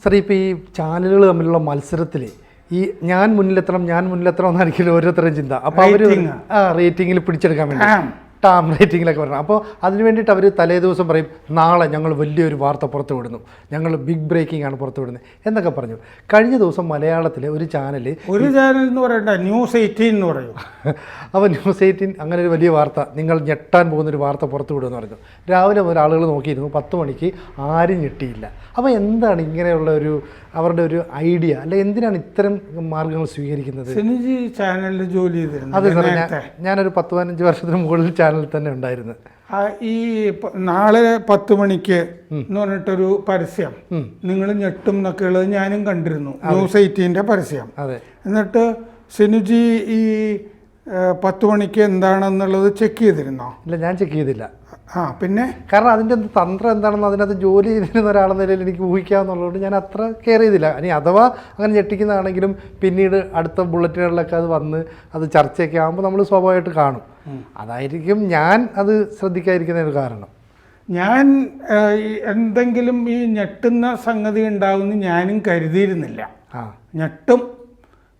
Sir ഇപ്പോൾ ഈ ചാനലുകൾ തമ്മിലുള്ള മത്സരത്തിൽ ഈ ഞാൻ മുന്നിലെത്തണം എന്നായിരിക്കും ഓരോരുത്തരും ചിന്ത. അപ്പോൾ അവർ റേറ്റിങ്ങിൽ പിടിച്ചെടുക്കാൻ വേണ്ടി ടാം റേറ്റിങ്ങിലൊക്കെ വരണം. അപ്പോൾ അതിന് വേണ്ടിയിട്ട് അവർ തലേ ദിവസം പറയും നാളെ ഞങ്ങൾ വലിയൊരു വാർത്ത പുറത്തു വിടുന്നു, ഞങ്ങൾ ബിഗ് ബ്രേക്കിംഗ് ആണ് പുറത്തു വിടുന്നത് എന്നൊക്കെ പറഞ്ഞു. കഴിഞ്ഞ ദിവസം മലയാളത്തിലെ ഒരു ചാനൽ എന്ന് പറയണ്ട ന്യൂസ് 18 എന്ന് പറയും. അപ്പോൾ ന്യൂസ് 18 അങ്ങനെ ഒരു വലിയ വാർത്ത, നിങ്ങൾ ഞെട്ടാൻ പോകുന്നൊരു വാർത്ത പുറത്തു വിടുമെന്ന് പറഞ്ഞു. രാവിലെ മുതൽ ആളുകൾ നോക്കിയിരുന്നു, 10 മണിക്ക് ആരും ഞെട്ടിയില്ല. അപ്പോൾ എന്താണ് ഇങ്ങനെയുള്ള ഒരു അവരുടെ ഒരു ഐഡിയ, അല്ലെ എന്തിനാണ് ഇത്തരം മാർഗങ്ങൾ സ്വീകരിക്കുന്നത്? സിനിജി ചാനലിൽ ജോലി ചെയ്തിരുന്നു. അതെ സാറേ, ഞാനൊരു 10-15 വർഷത്തിന് മുകളിൽ ചാനലിൽ തന്നെ ഉണ്ടായിരുന്നു. ഈ നാളെ 10 മണിക്ക് എന്ന് പറഞ്ഞിട്ടൊരു പരസ്യം നിങ്ങൾ ഞെട്ടും എന്നൊക്കെ ഉള്ളത് ഞാനും കണ്ടിരുന്നു. ന്യൂസ് 18 പരസ്യം. അതെ. എന്നിട്ട് സിനുജി ഈ 10 മണിക്ക് എന്താണെന്നുള്ളത് ചെക്ക് ചെയ്തിരുന്നോ? ഇല്ല, ഞാൻ ചെക്ക് ചെയ്തില്ല. പിന്നെ കാരണം അതിൻ്റെ തന്ത്രം എന്താണെന്ന് അതിനകത്ത് ജോലി ചെയ്തിരുന്ന ഒരാളെന്ന നിലയിൽ എനിക്ക് ഊഹിക്കാമെന്നുള്ളതുകൊണ്ട് ഞാൻ അത്ര കെയർ ചെയ്തില്ല. ഇനി അഥവാ അങ്ങനെ ഞെട്ടിക്കുന്നതാണെങ്കിലും പിന്നീട് അടുത്ത ബുള്ളറ്റിനുകളിലൊക്കെ അത് വന്ന് അത് ചർച്ചയൊക്കെ ആകുമ്പോൾ നമ്മൾ സ്വാഭാവികമായിട്ട് കാണും. അതായിരിക്കും ഞാൻ അത് ശ്രദ്ധിക്കാതിരിക്കുന്ന ഒരു കാരണം. ഞാൻ എന്തെങ്കിലും ഈ ഞെട്ടുന്ന സംഗതി ഉണ്ടാവുമെന്ന് ഞാനും കരുതിയിരുന്നില്ല. ഞെട്ടും,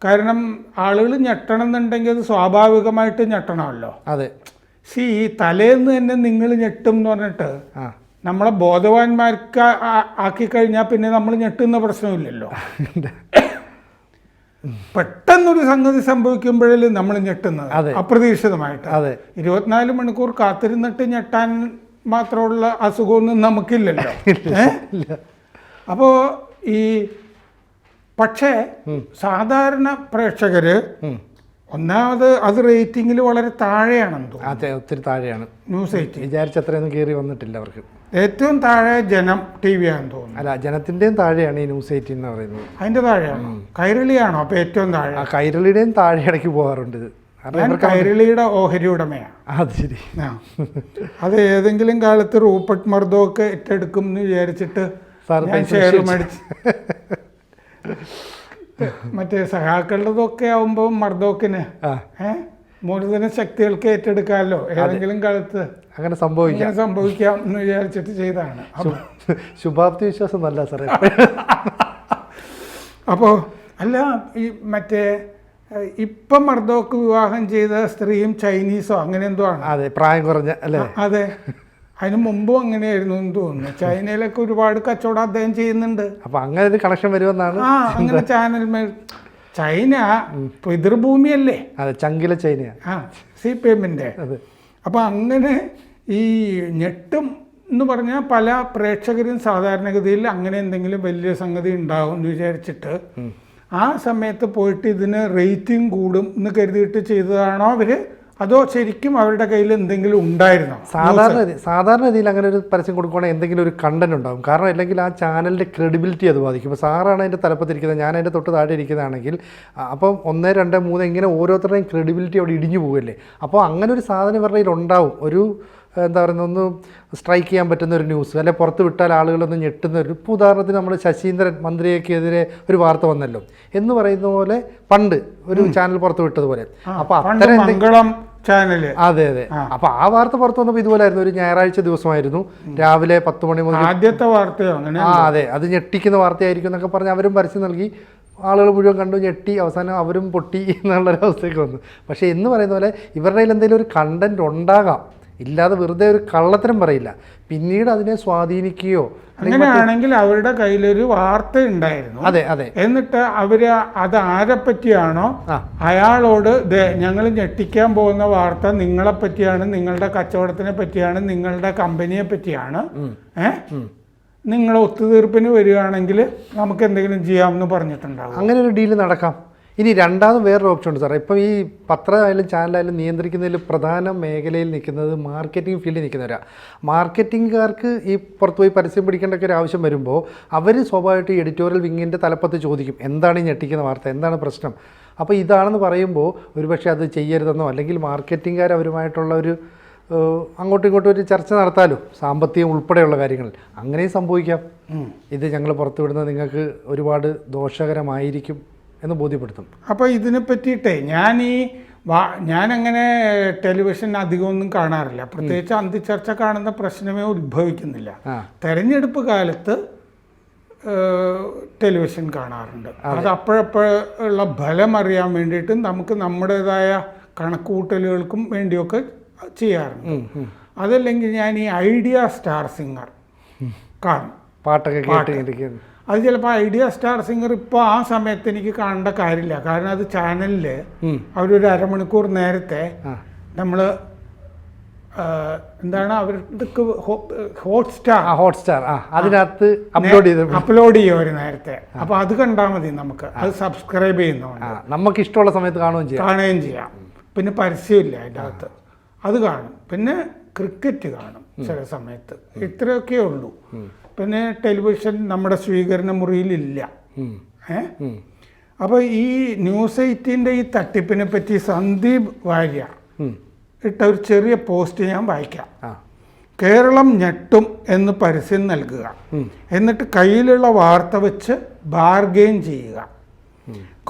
കാരണം ആളുകൾ ഞെട്ടണം എന്നുണ്ടെങ്കിൽ അത് സ്വാഭാവികമായിട്ട് ഞെട്ടണമല്ലോ. അതെ. ഈ തലേന്ന് തന്നെ നിങ്ങൾ ഞെട്ടും എന്ന് പറഞ്ഞിട്ട് നമ്മളെ ബോധവാന്മാർക്ക് ആക്കി കഴിഞ്ഞാൽ പിന്നെ നമ്മൾ ഞെട്ടുന്ന പ്രശ്നമില്ലല്ലോ. പെട്ടെന്നൊരു സംഗതി സംഭവിക്കുമ്പോഴല്ലേ നമ്മൾ ഞെട്ടുന്നത്, അപ്രതീക്ഷിതമായിട്ട്. 24 മണിക്കൂർ കാത്തിരുന്നിട്ട് ഞെട്ടാൻ മാത്രമുള്ള അസുഖമൊന്നും നമുക്കില്ലല്ലോ. അപ്പോൾ പക്ഷേ സാധാരണ പ്രേക്ഷകര് ഒന്നാമത് അത് റേറ്റിംഗിൽ വളരെ താഴെയാണെന്ന് തോന്നുന്നു. അതെ, ഒത്തിരി താഴെയാണ്. ന്യൂസ് 18 വിചാരിച്ചത്രയൊന്നും കയറി വന്നിട്ടില്ല അവർക്ക്. ഏറ്റവും താഴെ ജനം TV ആണെന്ന് തോന്നുന്നു. അല്ല, ജനത്തിൻ്റെയും താഴെയാണ് ഈ ന്യൂസ് 18 എന്ന് പറയുന്നത്. അതിൻ്റെ താഴെയാണോ? കൈരളിയാണോ അപ്പോൾ ഏറ്റവും താഴെ? കൈരളിയുടെയും താഴെ ഇടയ്ക്ക് പോകാറുണ്ട്. കൈരളിയുടെ ഓഹരി ഉടമയാണ്. അത് ശരി. അത് ഏതെങ്കിലും കാലത്ത് റൂപ്പർട്ട് മർദോക്ക് ഏറ്റെടുക്കും എന്ന് വിചാരിച്ചിട്ട് ഷെയർ മേടിച്ച് മറ്റേ സഹാക്കളുടെതൊക്കെ ആവുമ്പോൾ മർദോക്കിന് മൂലധന ശക്തികൾക്ക് ഏറ്റെടുക്കാമല്ലോ ഏതെങ്കിലും കാലത്ത്. അങ്ങനെ സംഭവിക്കാം എന്ന് വിചാരിച്ചിട്ട് ചെയ്തതാണ്. ശുഭാപ്തി വിശ്വാസം നല്ല സാറേ. അപ്പോൾ അല്ല, ഈ മറ്റേ ഇപ്പം മർദോക്ക് വിവാഹം ചെയ്ത സ്ത്രീയും ചൈനീസോ അങ്ങനെ എന്തോ ആണ്. അതെ, പ്രായം കുറഞ്ഞ അല്ലേ? അതെ, അതിന് മുമ്പും അങ്ങനെയായിരുന്നു എന്ന് തോന്നുന്നു. ചൈനയിലൊക്കെ ഒരുപാട് കച്ചവടം അദ്ദേഹം ചെയ്യുന്നുണ്ട്. അപ്പൊ അങ്ങനെ ഒരു കണക്ഷൻ വരുമെന്നാണ്. അങ്ങനെ ചാനൽ ചൈന പിതൃഭൂമിയല്ലേ? അതെ, ചങ്കിലെ ചൈനയാണ്. CPM-ന്റെ. അപ്പൊ അങ്ങനെ ഈ ഞെട്ടും എന്ന് പറഞ്ഞാൽ പല പ്രേക്ഷകരും സാധാരണഗതിയിൽ അങ്ങനെ എന്തെങ്കിലും വലിയ സംഗതി ഉണ്ടാവും എന്ന് വിചാരിച്ചിട്ട് ആ സമയത്ത് പോയിട്ട് ഇതിന് റേറ്റിംഗ് കൂടും എന്ന് കരുതിയിട്ട് ചെയ്തതാണോ അവര്, അതോ ശരിക്കും അവരുടെ കയ്യിൽ എന്തെങ്കിലും ഉണ്ടായിരുന്നോ? സാധാരണ രീതിയിൽ അങ്ങനെ ഒരു പരസ്യം കൊടുക്കുകയാണെങ്കിൽ എന്തെങ്കിലും ഒരു കണ്ടന്റ് ഉണ്ടാകും. കാരണം അല്ലെങ്കിൽ ആ ചാനലിൻ്റെ ക്രെഡിബിലിറ്റി അത് ബാധിക്കും. ഇപ്പോൾ സാറാണ് അതിൻ്റെ തലപ്പത്തിരിക്കുന്നത്, ഞാൻ അതിൻ്റെ തൊട്ട് താഴെ ഇരിക്കുന്നതാണെങ്കിൽ അപ്പം 1, 2, 3 ഇങ്ങനെ ഓരോരുത്തരുടെയും ക്രെഡിബിലിറ്റി അവിടെ ഇടിഞ്ഞു പോകുമല്ലേ. അപ്പോൾ അങ്ങനെ ഒരു സാധനം ഇവരുടെ കയ്യിൽ ഉണ്ടാവും. ഒരു എന്താ പറയുന്നത്, ഒന്ന് സ്ട്രൈക്ക് ചെയ്യാൻ പറ്റുന്ന ഒരു ന്യൂസ്, അല്ലെങ്കിൽ പുറത്ത് വിട്ടാൽ ആളുകളൊന്ന് ഞെട്ടുന്ന ഒരു. ഇപ്പോൾ ഉദാഹരണത്തിന് നമ്മുടെ ശശീന്ദ്രൻ മന്ത്രിയൊക്കെതിരെ ഒരു വാർത്ത വന്നല്ലോ എന്ന് പറയുന്ന പോലെ പണ്ട് ഒരു ചാനൽ പുറത്ത് വിട്ടതുപോലെ. അപ്പോൾ അത്തരം ചാനല്. അതെ. അപ്പോൾ ആ വാർത്ത പുറത്ത് വന്നപ്പോൾ ഇതുപോലായിരുന്നു. ഒരു ഞായറാഴ്ച ദിവസമായിരുന്നു, രാവിലെ 10 മണി മുതൽ. ആദ്യത്തെ വാർത്തയോ അങ്ങനെ? അതെ, അത് ഞെട്ടിക്കുന്ന വാർത്തയായിരിക്കും എന്നൊക്കെ പറഞ്ഞ് അവരും പരസ്യം നൽകി. ആളുകൾ മുഴുവൻ കണ്ടു, ഞെട്ടി, അവസാനം അവരും പൊട്ടി എന്നുള്ളൊരവസ്ഥയ്ക്ക് വന്നു. പക്ഷേ എന്ന് പറയുന്ന പോലെ ഇവരുടെ കയ്യിൽ എന്തെങ്കിലും ഒരു കണ്ടന്റ് ഉണ്ടാകാം, ഇല്ലാതെ വെറുതെ ഒരു കള്ളത്തരം പറയില്ല. പിന്നീട് അതിനെ സ്വാധീനിക്കുകയോ. അങ്ങനെയാണെങ്കിൽ അവരുടെ കയ്യിലൊരു വാർത്ത ഉണ്ടായിരുന്നു. അതെ. എന്നിട്ട് അവര് അത് ആരെ പറ്റിയാണോ അയാളോട് ഞങ്ങൾ ഞെട്ടിക്കാൻ പോകുന്ന വാർത്ത നിങ്ങളെ പറ്റിയാണ്, നിങ്ങളുടെ കച്ചവടത്തിനെ പറ്റിയാണ്, നിങ്ങളുടെ കമ്പനിയെ പറ്റിയാണ്, നിങ്ങൾ ഒത്തുതീർപ്പിന് വരികയാണെങ്കിൽ നമുക്ക് എന്തെങ്കിലും ചെയ്യാമെന്ന് പറഞ്ഞിട്ടുണ്ടാകും. അങ്ങനെ ഒരു ഡീല് നടക്കാം. ഇനി രണ്ടാമത് വേറൊരു ഓപ്ഷൻ ഉണ്ട് സാറേ. ഇപ്പം ഈ പത്രമായാലും ചാനലായാലും നിയന്ത്രിക്കുന്നതിൽ പ്രധാന മേഖലയിൽ നിൽക്കുന്നത് മാർക്കറ്റിംഗ് ഫീൽഡിൽ നിൽക്കുന്നവരാണ്. മാർക്കറ്റിംഗുകാർക്ക് ഈ പുറത്ത് പോയി പരസ്യം പിടിക്കേണ്ടൊക്കെ ഒരു ആവശ്യം വരുമ്പോൾ അവർ സ്വാഭാവികമായിട്ട് എഡിറ്റോറിയൽ വിങ്ങിൻ്റെ തലപ്പത്ത് ചോദിക്കും, എന്താണ് ഈ ഞെട്ടിക്കുന്ന വാർത്ത, എന്താണ് പ്രശ്നം. അപ്പോൾ ഇതാണെന്ന് പറയുമ്പോൾ ഒരുപക്ഷെ അത് ചെയ്യരുതെന്നോ അല്ലെങ്കിൽ മാർക്കറ്റിംഗുകാർ അവരുമായിട്ടുള്ള ഒരു അങ്ങോട്ടും ഇങ്ങോട്ടും ഒരു ചർച്ച നടത്താലോ, സാമ്പത്തികം ഉൾപ്പെടെയുള്ള കാര്യങ്ങൾ. അങ്ങനെയും സംഭവിക്കാം. ഇത് ഞങ്ങൾ പുറത്തുവിടുന്നത് നിങ്ങൾക്ക് ഒരുപാട് ദോഷകരമായിരിക്കും എന്ന് ബോധ്യപ്പെടുത്തും. അപ്പോൾ ഇതിനെ പറ്റിയിട്ടേ ഞാനങ്ങനെ ടെലിവിഷൻ അധികമൊന്നും കാണാറില്ല. പ്രത്യേകിച്ച് അന്തിച്ചർച്ച കാണുന്ന പ്രശ്നമേ ഉത്ഭവിക്കുന്നില്ല. തെരഞ്ഞെടുപ്പ് കാലത്ത് ടെലിവിഷൻ കാണാറുണ്ട്. അത് അപ്പോഴപ്പോഴുള്ള ഫലം അറിയാൻ വേണ്ടിയിട്ട് നമുക്ക് നമ്മുടേതായ കണക്കുകൂട്ടലുകൾക്കും വേണ്ടിയൊക്കെ ചെയ്യാറുണ്ട്. അതല്ലെങ്കിൽ ഞാൻ ഈ ഐഡിയ സ്റ്റാർ സിംഗർ കാണും, പാട്ടൊക്കെ കേട്ട്. അത് ചിലപ്പോൾ ഐഡിയ സ്റ്റാർ സിംഗർ ഇപ്പോൾ ആ സമയത്ത് എനിക്ക് കാണേണ്ട കാര്യമില്ല. കാരണം അത് ചാനലിൽ അവരൊരു അരമണിക്കൂർ നേരത്തെ നമ്മൾ എന്താണ് അവർക്ക് ഹോട്ട്സ്റ്റാർ അതിനകത്ത് അപ്ലോഡ് ചെയ്യും അവർ നേരത്തെ. അപ്പോൾ അത് കണ്ടാൽ മതി നമുക്ക്. അത് സബ്സ്ക്രൈബ് ചെയ്യുന്നതുകൊണ്ട് നമുക്ക് ഇഷ്ടമുള്ള സമയത്ത് കാണുകയും ചെയ്യാം. പിന്നെ പരസ്യമില്ല അതിൻ്റെ അകത്ത്, അത് കാണും. പിന്നെ ക്രിക്കറ്റ് കാണും ചില സമയത്ത്. ഇത്രയൊക്കെ ഉള്ളൂ. പിന്നെ ടെലിവിഷൻ നമ്മുടെ സ്വീകരണ മുറിയിലില്ല. അപ്പോൾ ഈ ന്യൂസ് 18-ൻ്റെ ഈ തട്ടിപ്പിനെ പറ്റി സന്ദീപ് വാര്യർ ഇട്ട ഒരു ചെറിയ പോസ്റ്റ് ഞാൻ വായിക്കാം. കേരളം ഞെട്ടും എന്ന് പരസ്യം നൽകുക, എന്നിട്ട് കയ്യിലുള്ള വാർത്ത വെച്ച് ബാർഗെയിൻ ചെയ്യുക,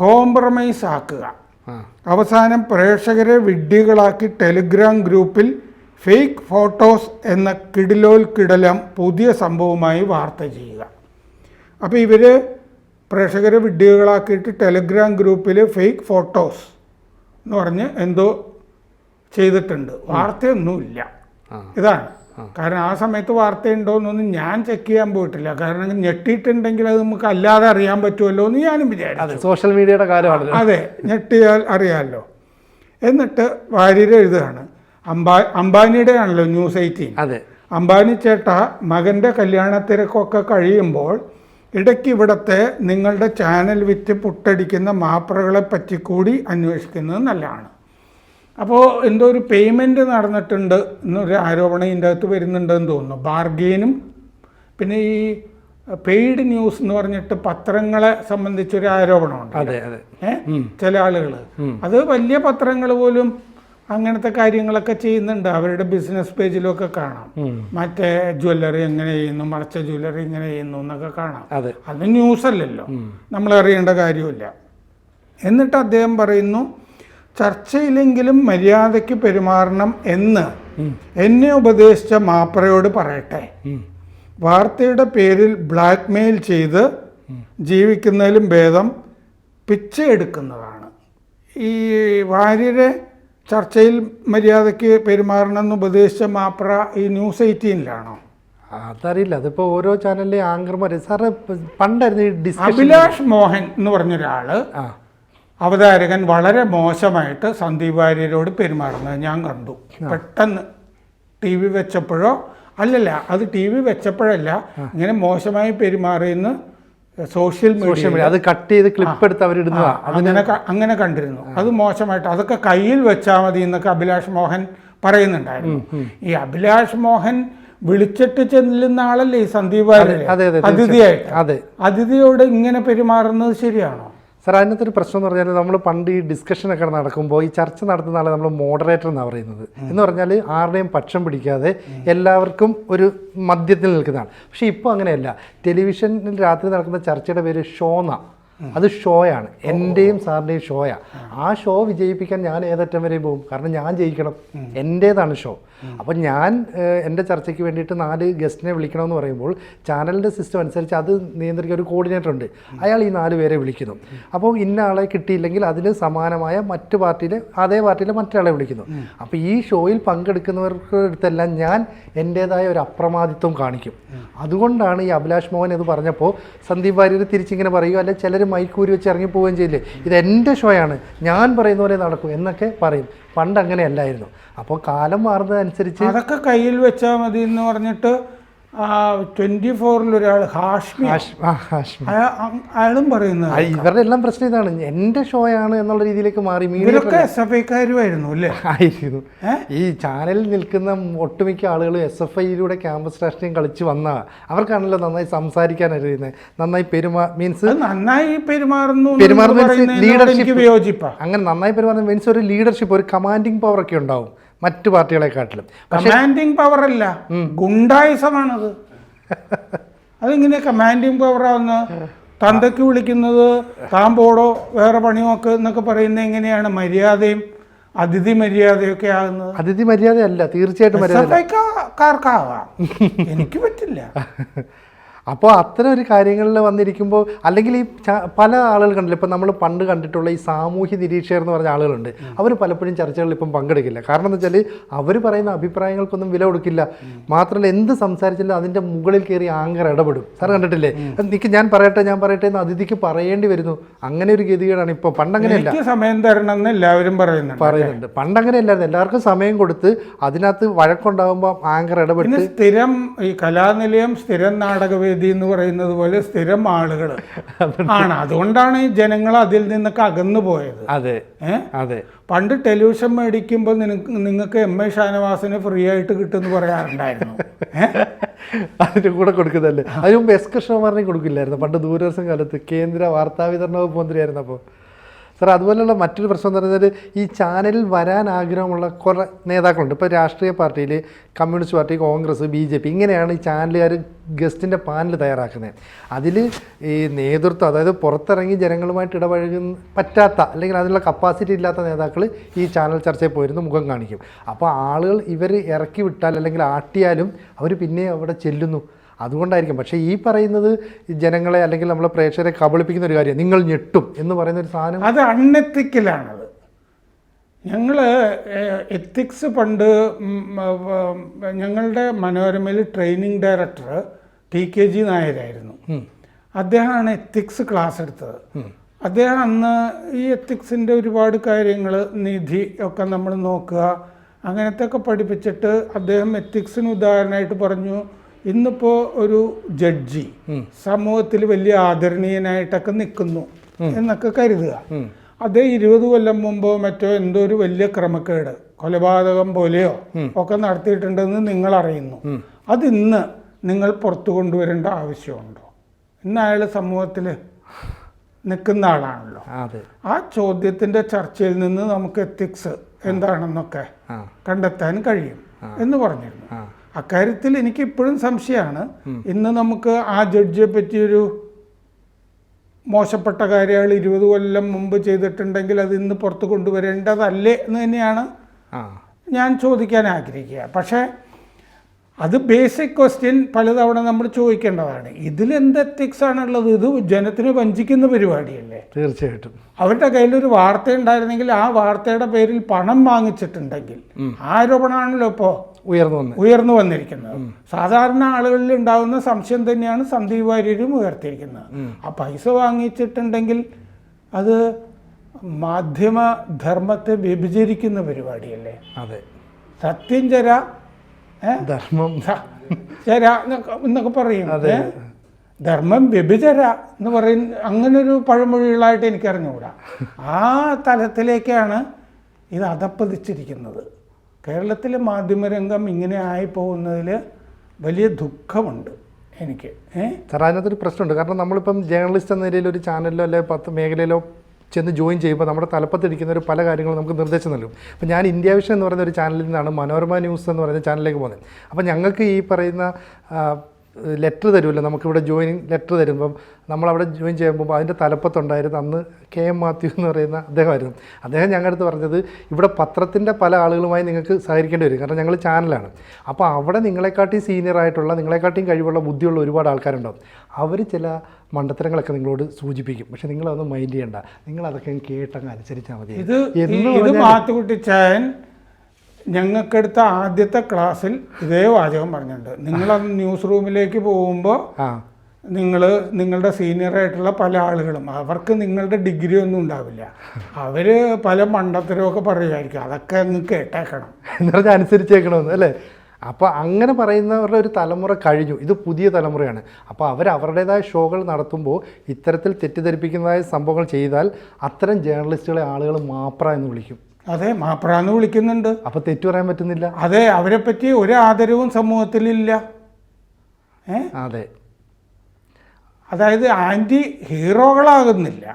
കോംപ്രമൈസ് ആക്കുക, അവസാനം പ്രേക്ഷകരെ വിഡ്ഢികളാക്കി ടെലിഗ്രാം ഗ്രൂപ്പിൽ ഫേക്ക് ഫോട്ടോസ് എന്ന കിടിലോൽക്കിടലം പുതിയ സംഭവമായി വാർത്ത ചെയ്യുക. അപ്പോൾ ഇവർ പ്രേക്ഷകരെ വിഡ്ഢികളാക്കിയിട്ട് ടെലിഗ്രാം ഗ്രൂപ്പിൽ ഫേക്ക് ഫോട്ടോസ് എന്ന് പറഞ്ഞ് എന്തോ ചെയ്തിട്ടുണ്ട്. വാർത്തയൊന്നുമില്ല. ഇതാണ് കാരണം. ആ സമയത്ത് വാർത്തയുണ്ടോയെന്നൊന്നും ഞാൻ ചെക്ക് ചെയ്യാൻ പോയിട്ടില്ല. കാരണം ഞെട്ടിയിട്ടുണ്ടെങ്കിൽ അത് നമുക്ക് അല്ലാതെ അറിയാൻ പറ്റുമല്ലോ എന്ന് ഞാനും വിചാരിച്ചു. സോഷ്യൽ മീഡിയയുടെ കാര്യമാണ്. അതെ, ഞെട്ടിയാൽ അറിയാമല്ലോ. എന്നിട്ട് വാര്യർ എഴുതുകയാണ്, അംബാനിയുടെ ആണല്ലോ ന്യൂസ് 18. അതെ, അംബാനി ചേട്ട മകൻ്റെ കല്യാണത്തിരക്കൊക്കെ കഴിയുമ്പോൾ ഇടയ്ക്ക് ഇവിടുത്തെ നിങ്ങളുടെ ചാനൽ വിറ്റ് പുട്ടടിക്കുന്ന മാപ്രകളെ പറ്റി കൂടി അന്വേഷിക്കുന്നത് നല്ലതാണ്. അപ്പോൾ എന്തോ ഒരു പേയ്മെൻറ്റ് നടന്നിട്ടുണ്ട് എന്നൊരു ആരോപണം ഇതിൻ്റെ അകത്ത് വരുന്നുണ്ടെന്ന് തോന്നുന്നു. ബാർഗെയിനും പിന്നെ ഈ പെയ്ഡ് ന്യൂസ് എന്ന് പറഞ്ഞിട്ട് പത്രങ്ങളെ സംബന്ധിച്ചൊരു ആരോപണമുണ്ട്. ചില ആളുകൾ അത് വലിയ പത്രങ്ങൾ പോലും അങ്ങനത്തെ കാര്യങ്ങളൊക്കെ ചെയ്യുന്നുണ്ട്. അവരുടെ ബിസിനസ് പേജിലൊക്കെ കാണാം. മറ്റേ ജ്വല്ലറി എങ്ങനെ ചെയ്യുന്നു, മറച്ച ജ്വല്ലറി ഇങ്ങനെ ചെയ്യുന്നു എന്നൊക്കെ കാണാം. അത് ന്യൂസ് അല്ലല്ലോ, നമ്മൾ അറിയേണ്ട കാര്യമില്ല. എന്നിട്ട് അദ്ദേഹം പറയുന്നു, ചർച്ചയിലെങ്കിലും മര്യാദയ്ക്ക് പെരുമാറണം എന്ന് എന്നെ ഉപദേശിച്ച മാപ്രയോട് പറയട്ടെ. വാർത്തയുടെ പേരിൽ ബ്ലാക്ക് മെയിൽ ചെയ്ത് ജീവിക്കുന്നതിലും ഭേദം പിച്ചയെടുക്കുന്നതാണ്. ഈ വാര്യരെ ചർച്ചയിൽ മര്യാദയ്ക്ക് പെരുമാറണം എന്ന് ഉപദേശിച്ച മാപ്ര ഈ ന്യൂസ് 18-ലാണോ? അതറിയില്ല. അതിപ്പോൾ ഓരോ ചാനലിലെ ആങ്കർമാർ. സാറ് പണ്ടായിരുന്നു ഈ അഭിലാഷ് മോഹൻ എന്ന് പറഞ്ഞൊരാള് അവതാരകൻ വളരെ മോശമായിട്ട് സന്ദീപ് വാര്യരോട് പെരുമാറുന്നത് ഞാൻ കണ്ടു. പെട്ടെന്ന് TV വെച്ചപ്പോഴോ അല്ലല്ല, അത് TV വെച്ചപ്പോഴല്ല, ഇങ്ങനെ മോശമായി പെരുമാറിയെന്ന് സോഷ്യൽ മീഡിയ അത് കട്ട് ചെയ്ത് ക്ലിപ്പ് എടുത്ത് അവരിടുന്നതാണ്. അങ്ങനെ കണ്ടിരുന്നു. അത് മോശമായിട്ട് അതൊക്കെ കയ്യിൽ വെച്ചാൽ മതി എന്നൊക്കെ അഭിലാഷ് മോഹൻ പറയുന്നുണ്ടായിരുന്നു. ഈ അഭിലാഷ് മോഹൻ വിളിച്ചിട്ട് ചെല്ലുന്ന ആളല്ലേ ഈ സന്ദീപ് വാര്യർ അതിഥിയായിട്ട്. അതിഥിയോട് ഇങ്ങനെ പെരുമാറുന്നത് ശരിയാണോ? സാർ, അതിനകത്തൊരു പ്രശ്നം എന്ന് പറഞ്ഞാൽ നമ്മൾ പണ്ട് ഈ ഡിസ്കഷനൊക്കെ നടക്കുമ്പോൾ ഈ ചർച്ച നടത്തുന്ന ആളെ നമ്മൾ മോഡറേറ്റർ എന്നാണ് പറയുന്നത്. എന്ന് പറഞ്ഞാൽ ആരുടെയും പക്ഷം പിടിക്കാതെ എല്ലാവർക്കും ഒരു മധ്യത്തിൽ നിൽക്കുന്നതാണ്. പക്ഷേ ഇപ്പോൾ അങ്ങനെയല്ല. ടെലിവിഷനിൽ രാത്രി നടക്കുന്ന ചർച്ചയുടെ പേര് ഷോന്നാ. അത് ഷോയാണ്, എൻ്റെയും സാറിൻ്റെയും ഷോയാണ്. ആ ഷോ വിജയിപ്പിക്കാൻ ഞാൻ ഏതറ്റം വരെയും പോകും. കാരണം ഞാൻ ജയിക്കണം, എൻ്റേതാണ് ഷോ. അപ്പം ഞാൻ എൻ്റെ ചർച്ചയ്ക്ക് വേണ്ടിയിട്ട് 4 ഗസ്റ്റിനെ വിളിക്കണമെന്ന് പറയുമ്പോൾ ചാനലിൻ്റെ സിസ്റ്റം അനുസരിച്ച് അത് നിയന്ത്രിക്കാൻ ഒരു കോർഡിനേറ്റർ ഉണ്ട്. അയാൾ ഈ 4 പേരെ വിളിക്കുന്നു. അപ്പോൾ ഇന്ന ആളെ കിട്ടിയില്ലെങ്കിൽ അതിന് സമാനമായ മറ്റു പാർട്ടിയിലെ അതേ പാർട്ടിയിലെ മറ്റൊരാളെ വിളിക്കുന്നു. അപ്പോൾ ഈ ഷോയിൽ പങ്കെടുക്കുന്നവർക്ക് അടുത്തെല്ലാം ഞാൻ എൻ്റേതായ ഒരു അപ്രമാദിത്വം കാണിക്കും. അതുകൊണ്ടാണ് ഈ അഭിലാഷ് മോഹൻ ഇത് പറഞ്ഞപ്പോൾ സന്ദീപ് വാര്യർ തിരിച്ചിങ്ങനെ പറയുക, അല്ലെങ്കിൽ ചിലർ മൈക്കൂരി വെച്ച് ഇറങ്ങിപ്പോവുകയും ചെയ്യില്ലേ, ഇത് എൻ്റെ ഷോയാണ്, ഞാൻ പറയുന്ന പോലെ നടക്കും എന്നൊക്കെ പറയും. പണ്ട് അങ്ങനെയല്ലായിരുന്നു. അപ്പോൾ കാലം മാറുന്നതനുസരിച്ച് അതൊക്കെ കയ്യിൽ വെച്ചാൽ മതി എന്ന് പറഞ്ഞിട്ട് 24-ൽ ഒരാൾ ഹാഷ്മി അയാളും പറയുന്നത് ഇവരുടെ എല്ലാം പ്രശ്നം ഇതാണ്, എൻ്റെ ഷോയാണ് എന്നുള്ള രീതിയിലേക്ക് മാറി. ഇവരൊക്കെ SFIക്കാരുമായിരുന്നു അല്ലേ? ആയിരുന്നു. ഈ ചാനലിൽ നിൽക്കുന്ന ഒട്ടുമിക്ക ആളുകൾ SFIയിലൂടെ ക്യാമ്പസ് രാഷ്ട്രീയം കളിച്ച് വന്ന അവർക്കാണല്ലോ നന്നായി സംസാരിക്കാൻ അറിയുന്നത്, നന്നായി നന്നായി പെരുമാറുന്നു ലീഡർഷിപ്പ്. അങ്ങനെ നന്നായി പെരുമാറുന്ന മീൻസ് ഒരു ലീഡർഷിപ്പ്, ഒരു കമാൻഡിങ് പവർ ഒക്കെ ഉണ്ടാവും മറ്റു പാർട്ടികളെക്കാട്ടിലും. കമാൻഡിങ് പവർ അല്ല, ഗുണ്ടായിസമാണത്. അതെങ്ങനെ കമാൻഡിങ് പവറാവുന്ന? തന്തയ്ക്ക് വിളിക്കുന്നത് താൻ പോടോ വേറെ പണി നോക്ക് എന്നൊക്കെ പറയുന്നത് എങ്ങനെയാണ് മര്യാദയും അതിഥി മര്യാദയൊക്കെ ആകുന്നത്? അതിഥി മര്യാദയല്ല, തീർച്ചയായിട്ടും മര്യാദക്കാർക്കാവാം, എനിക്ക് പറ്റില്ല. അപ്പോൾ അത്തരം ഒരു കാര്യങ്ങളിൽ വന്നിരിക്കുമ്പോൾ അല്ലെങ്കിൽ ഈ പല ആളുകൾ കണ്ടില്ല, ഇപ്പം നമ്മൾ പണ്ട് കണ്ടിട്ടുള്ള ഈ സാമൂഹ്യ നിരീക്ഷകർ എന്ന് പറഞ്ഞ ആളുകളുണ്ട്. അവർ പലപ്പോഴും ചർച്ചകളിൽ ഇപ്പം പങ്കെടുക്കില്ല. കാരണം എന്ന് വെച്ചാൽ അവർ പറയുന്ന അഭിപ്രായങ്ങൾക്കൊന്നും വില കൊടുക്കില്ല. മാത്രമല്ല എന്ത് സംസാരിച്ചാലും അതിൻ്റെ മുകളിൽ കയറി ആങ്കർ ഇടപെടും. സാർ കണ്ടിട്ടില്ലേ? എനിക്ക് ഞാൻ പറയട്ടെ എന്ന് അതിഥിക്ക് പറയേണ്ടി വരുന്നു. അങ്ങനെ ഒരു ഗതികേടാണ് ഇപ്പോൾ. പണ്ടങ്ങനെയല്ല, സമയം തരണം എന്ന് എല്ലാവരും പറയുന്നുണ്ട്. പണ്ടങ്ങനെയല്ലായിരുന്നു. എല്ലാവർക്കും സമയം കൊടുത്ത് അതിനകത്ത് വഴക്കുണ്ടാകുമ്പോൾ ആങ്കർ ഇടപെട്ട് സ്ഥിരം ഈ കലാനിലയം സ്ഥിരം നാടകവേദി എന്ന് പറയുന്നത് പോലെ സ്ഥിരം ആളുകൾ ആണ്. അതുകൊണ്ടാണ് ഈ ജനങ്ങൾ അതിൽ നിന്നൊക്കെ അകന്നു പോയത്. അതെ അതെ. പണ്ട് ടെലിവിഷൻ മേടിക്കുമ്പോൾ നിങ്ങൾക്ക് MA ഷാനവാസിനെ ഫ്രീ ആയിട്ട് കിട്ടുമെന്ന് പറയാറുണ്ടായിരുന്നു. അതിന് കൂടെ കൊടുക്കുന്നതല്ലേ. അതിന് മുമ്പ് S കൃഷ്ണകുമാറിനെ കൊടുക്കില്ലായിരുന്നു പണ്ട് ദൂരദർശൻ കാലത്ത്, കേന്ദ്ര വാർത്താവിതരണ വകുപ്പ് മന്ത്രിയായിരുന്നു. അപ്പോൾ സാർ അതുപോലെയുള്ള മറ്റൊരു പ്രശ്നം എന്ന് പറയുന്നത് ഈ ചാനലിൽ വരാൻ ആഗ്രഹമുള്ള കുറേ നേതാക്കളുണ്ട്. ഇപ്പോൾ രാഷ്ട്രീയ പാർട്ടിയിൽ കമ്മ്യൂണിസ്റ്റ് പാർട്ടി, കോൺഗ്രസ്, BJP ഇങ്ങനെയാണ് ഈ ചാനലുകാർ ഗസ്റ്റിൻ്റെ പാനൽ തയ്യാറാക്കുന്നത്. അതിൽ ഈ നേതൃത്വം, അതായത് പുറത്തിറങ്ങി ജനങ്ങളുമായിട്ട് ഇടപഴകുന്ന പറ്റാത്ത അല്ലെങ്കിൽ അതിനുള്ള കപ്പാസിറ്റി ഇല്ലാത്ത നേതാക്കൾ ഈ ചാനൽ ചർച്ചയിൽ പോയിരുന്നു മുഖം കാണിക്കും. അപ്പോൾ ആളുകൾ ഇവർ ഇറക്കി വിട്ടാൽ അല്ലെങ്കിൽ ആട്ടിയാലും അവർ പിന്നെ അവിടെ ചെല്ലുന്നു. അതുകൊണ്ടായിരിക്കും. പക്ഷേ ഈ പറയുന്നത് ജനങ്ങളെ അല്ലെങ്കിൽ നമ്മളെ പ്രേക്ഷകരെ കബളിപ്പിക്കുന്ന ഒരു കാര്യം, നിങ്ങൾ ഞെട്ടും എന്ന് പറയുന്ന ഒരു സാധനം, അത് അൺഎത്തിക്കലാണത്. ഞങ്ങൾ എത്തിക്സ് പണ്ട് ഞങ്ങളുടെ മനോരമയിൽ ട്രെയിനിങ് ഡയറക്ടർ TKG നായരായിരുന്നു. അദ്ദേഹമാണ് എത്തിക്സ് ക്ലാസ് എടുത്തത്. അദ്ദേഹം അന്ന് ഈ എത്തിക്സിൻ്റെ ഒരുപാട് കാര്യങ്ങൾ, നിധി ഒക്കെ നമ്മൾ നോക്കുക അങ്ങനത്തെ ഒക്കെ പഠിപ്പിച്ചിട്ട് അദ്ദേഹം എത്തിക്സിന് ഉദാഹരണമായിട്ട് പറഞ്ഞു, ഇന്നിപ്പോൾ ഒരു ജഡ്ജി സമൂഹത്തിൽ വലിയ ആദരണീയനായിട്ടൊക്കെ നിൽക്കുന്നു എന്നൊക്കെ കരുതുക. അതേ 20 കൊല്ലം മുമ്പോ മറ്റോ എന്തോ ഒരു വലിയ ക്രമക്കേട്, കൊലപാതകം പോലെയോ ഒക്കെ നടത്തിയിട്ടുണ്ടെന്ന് നിങ്ങൾ അറിയുന്നു. അതിന്ന് നിങ്ങൾ പുറത്തു കൊണ്ടുവരേണ്ട ആവശ്യമുണ്ടോ? ഇന്ന് അയാൾ സമൂഹത്തിൽ നിൽക്കുന്ന ആളാണല്ലോ. ആ ചോദ്യത്തിൻ്റെ ചർച്ചയിൽ നിന്ന് നമുക്ക് എത്തിക്സ് എന്താണെന്നൊക്കെ കണ്ടെത്താൻ കഴിയും എന്ന് പറഞ്ഞിരുന്നു. അക്കാര്യത്തിൽ എനിക്ക് ഇപ്പോഴും സംശയമാണ്. ഇന്ന് നമുക്ക് ആ ജഡ്ജിയെ പറ്റിയൊരു മോശപ്പെട്ട കാര്യം അയാൾ 20 കൊല്ലം മുമ്പ് ചെയ്തിട്ടുണ്ടെങ്കിൽ അത് ഇന്ന് പുറത്ത് കൊണ്ടുവരേണ്ടതല്ലേ എന്ന് തന്നെയാണ് ഞാൻ ചോദിക്കാൻ ആഗ്രഹിക്കുക. പക്ഷേ അത് ബേസിക് ക്വസ്റ്റ്യൻ പലതവണ നമ്മൾ ചോദിക്കേണ്ടതാണ്. ഇതിലെന്ത് എത്തിക്സ് ആണുള്ളത്? ഇത് ജനത്തിനെ വഞ്ചിക്കുന്ന പരിപാടിയല്ലേ? തീർച്ചയായിട്ടും. അവരുടെ കയ്യിലൊരു വാർത്ത ഉണ്ടായിരുന്നെങ്കിൽ ആ വാർത്തയുടെ പേരിൽ പണം വാങ്ങിച്ചിട്ടുണ്ടെങ്കിൽ ആരോപണമാണല്ലോ ഇപ്പോൾ ഉയർന്നു വന്നിരിക്കുന്നത്. സാധാരണ ആളുകളിൽ ഉണ്ടാകുന്ന സംശയം തന്നെയാണ് സന്ദീപ് വാര്യരും ഉയർത്തിയിരിക്കുന്നത്. ആ പൈസ വാങ്ങിച്ചിട്ടുണ്ടെങ്കിൽ അത് മാധ്യമധർമ്മത്തെ വ്യഭിചരിക്കുന്ന പരിപാടിയല്ലേ? അതെ. സത്യം ചര ധർമ്മം ചര എന്നൊക്കെ പറയും. ധർമ്മം വ്യഭിചര എന്ന് പറയുന്ന അങ്ങനൊരു പഴമൊഴികളായിട്ട് എനിക്കറിഞ്ഞുകൂടാ. ആ തലത്തിലേക്കാണ് ഇത് അധപ്പതിച്ചിരിക്കുന്നത്. കേരളത്തിലെ മാധ്യമരംഗം ഇങ്ങനെ ആയി പോകുന്നതിൽ വലിയ ദുഃഖമുണ്ട് എനിക്ക്. സാർ, അതിനകത്തൊരു പ്രശ്നമുണ്ട്. കാരണം നമ്മളിപ്പം ജേർണലിസ്റ്റ് എന്ന നിലയിൽ ഒരു ചാനലിലോ അല്ലെങ്കിൽ 10 മേഖലയിലോ ചെന്ന് ജോയിൻ ചെയ്യുമ്പോൾ നമ്മുടെ തലപ്പത്തിരിക്കുന്ന ഒരു പല കാര്യങ്ങളും നമുക്ക് നിർദ്ദേശം നൽകും. അപ്പോൾ ഞാൻ ഇന്ത്യ വിഷൻ എന്ന് പറയുന്ന ഒരു ചാനലിൽ നിന്നാണ് മനോരമ ന്യൂസ് എന്ന് പറയുന്ന ചാനലിലേക്ക് പോകുന്നത്. അപ്പോൾ ഞങ്ങൾക്ക് ഈ പറയുന്ന ലെറ്റർ തരുമല്ലോ, നമുക്കിവിടെ ജോയിനിങ് ലെറ്റർ തരുമ്പം നമ്മളവിടെ ജോയിൻ ചെയ്യുമ്പോൾ അതിൻ്റെ തലപ്പത്തുണ്ടായിരുന്നു അന്ന് KM മാത്യു എന്ന് പറയുന്ന അദ്ദേഹമായിരുന്നു. അദ്ദേഹം ഞങ്ങളുടെ അടുത്ത് പറഞ്ഞത്, ഇവിടെ പത്രത്തിൻ്റെ പല ആളുകളുമായി നിങ്ങൾക്ക് സഹകരിക്കേണ്ടി വരും, കാരണം ഞങ്ങൾ ചാനലാണ്. അപ്പോൾ അവിടെ നിങ്ങളെക്കാട്ടി സീനിയറായിട്ടുള്ള, നിങ്ങളെക്കാട്ടിയും കഴിവുള്ള, ബുദ്ധിയുള്ള ഒരുപാട് ആൾക്കാരുണ്ടാവും. അവർ ചില മണ്ടത്തരങ്ങളൊക്കെ നിങ്ങളോട് സൂചിപ്പിക്കും. പക്ഷെ നിങ്ങളതൊന്നും മൈൻഡ് ചെയ്യണ്ട, നിങ്ങളതൊക്കെ കേട്ടങ്ങ് അനുസരിച്ചാൽ മതി. ഇത് മാത്തുക്കുട്ടിച്ചായൻ ഞങ്ങൾക്കെടുത്ത ആദ്യത്തെ ക്ലാസ്സിൽ ഇതേ വാചകം പറഞ്ഞിട്ടുണ്ട്. നിങ്ങൾ ന്യൂസ് റൂമിലേക്ക് പോകുമ്പോൾ നിങ്ങളുടെ സീനിയറായിട്ടുള്ള പല ആളുകളും, അവർക്ക് നിങ്ങളുടെ ഡിഗ്രി ഒന്നും ഉണ്ടാവില്ല, അവർ പല മണ്ടത്തരമൊക്കെ പറയുമായിരിക്കും, അതൊക്കെ അങ്ങ് കേട്ടേക്കണം എന്ന് പറഞ്ഞാൽ അനുസരിച്ചേക്കണമെന്ന് അല്ലേ? അപ്പോൾ അങ്ങനെ പറയുന്നവരുടെ ഒരു തലമുറ കഴിഞ്ഞു. ഇത് പുതിയ തലമുറയാണ്. അപ്പോൾ അവരുടേതായ ഷോകൾ നടത്തുമ്പോൾ ഇത്തരത്തിൽ തെറ്റിദ്ധരിപ്പിക്കുന്നതായ സംഭവങ്ങൾ ചെയ്താൽ അത്തരം ജേർണലിസ്റ്റുകളെ ആളുകൾ മാപ്ര എന്ന് വിളിക്കും. അതെ, മാപ്രാന്ന് വിളിക്കുന്നുണ്ട്. അപ്പോൾ തെറ്റു പറയാൻ പറ്റുന്നില്ല. അതെ, അവരെ പറ്റി ഒരു ആദരവും സമൂഹത്തിലില്ല. അതെ, അതായത് ആൻറ്റി ഹീറോകളാകുന്നില്ല.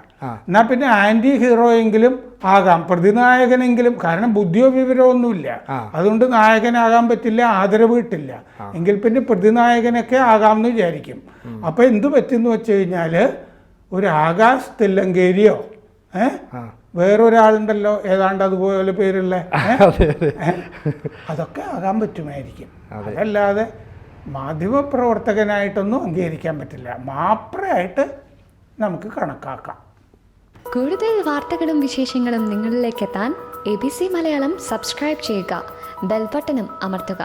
എന്നാൽ പിന്നെ ആൻറ്റി ഹീറോയെങ്കിലും ആകാം, പ്രതിനായകനെങ്കിലും. കാരണം ബുദ്ധിയോ വിവരമോ ഒന്നുമില്ല, അതുകൊണ്ട് നായകനാകാൻ പറ്റില്ല, ആദരവ് കിട്ടില്ല. എങ്കിൽ പിന്നെ പ്രതിനായകനൊക്കെ ആകാമെന്ന് വിചാരിക്കും. അപ്പോൾ എന്തു പറ്റുമെന്ന് വെച്ച് കഴിഞ്ഞാൽ ഒരു ആകാശ് തില്ലങ്കേരിയോ വേറൊരാളുണ്ടല്ലോ ഏതാണ്ട് അതുപോലെ പേരുള്ള, അതൊക്കെ ആകാൻ പറ്റുമായിരിക്കും. അതല്ലാതെ മാധ്യമപ്രവർത്തകനായിട്ടൊന്നും അംഗീകരിക്കാൻ പറ്റില്ല, മാപ്രയായിട്ട് നമുക്ക് കണക്കാക്കാം. കൂടുതൽ വാർത്തകളും വിശേഷങ്ങളും നിങ്ങളിലേക്ക് എത്താൻ ABC മലയാളം സബ്സ്ക്രൈബ് ചെയ്യുക, ബെൽബട്ടനും അമർത്തുക.